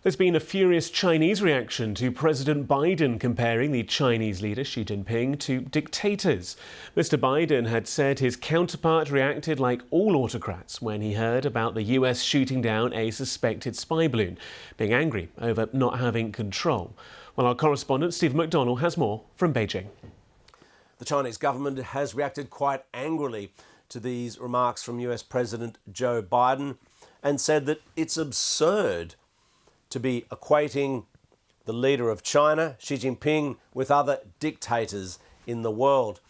There's been a furious Chinese reaction to President Biden comparing the Chinese leader Xi Jinping to dictators. Mr. Biden had said his counterpart reacted like all autocrats when he heard about the US shooting down a suspected spy balloon, being angry over not having control. Well, our correspondent Steve McDonnell has more from Beijing. The Chinese government has reacted quite angrily to these remarks from US President Joe Biden and said that it's absurd to be equating the leader of China, Xi Jinping, with other dictators in the world.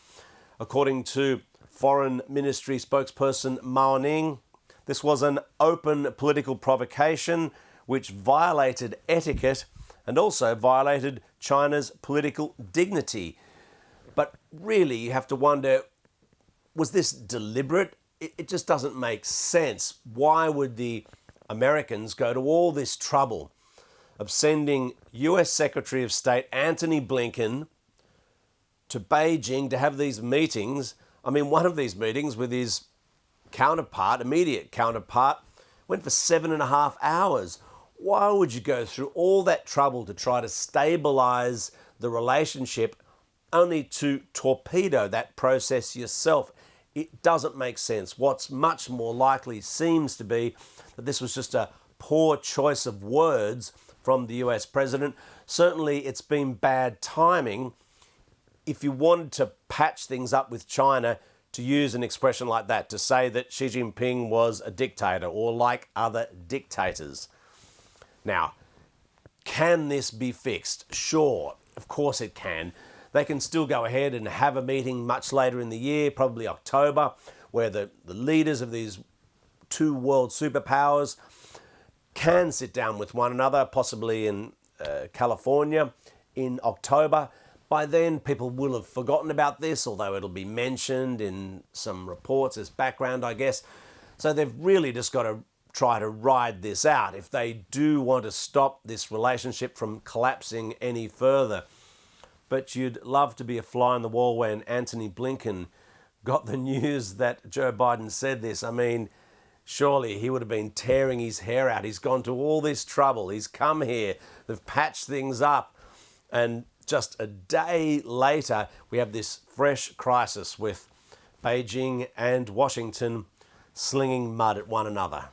According to Foreign Ministry spokesperson Mao Ning, this was an open political provocation which violated etiquette and also violated China's political dignity. But really, you have to wonder, was this deliberate? It just doesn't make sense. Why would the Americans go to all this trouble of sending US Secretary of State Antony Blinken to Beijing to have these meetings? I mean, one of these meetings with his counterpart, immediate counterpart, went for 7.5 hours. Why would you go through all that trouble to try to stabilize the relationship only to torpedo that process yourself? It doesn't make sense. What's much more likely seems to be that this was just a poor choice of words from the US president. Certainly it's been bad timing if you wanted to patch things up with China to use an expression like that, to say that Xi Jinping was a dictator or like other dictators. Now, can this be fixed? Sure, of course it can. They can still go ahead and have a meeting much later in the year, probably October, where the leaders of these two world superpowers can sit down with one another, possibly in California in October. By then, people will have forgotten about this, although it'll be mentioned in some reports as background, I guess. So they've really just got to try to ride this out if they do want to stop this relationship from collapsing any further. But you'd love to be a fly on the wall when Antony Blinken got the news that Joe Biden said this. I mean, surely he would have been tearing his hair out. He's gone to all this trouble. He's come here. They've patched things up. And just a day later, we have this fresh crisis with Beijing and Washington slinging mud at one another.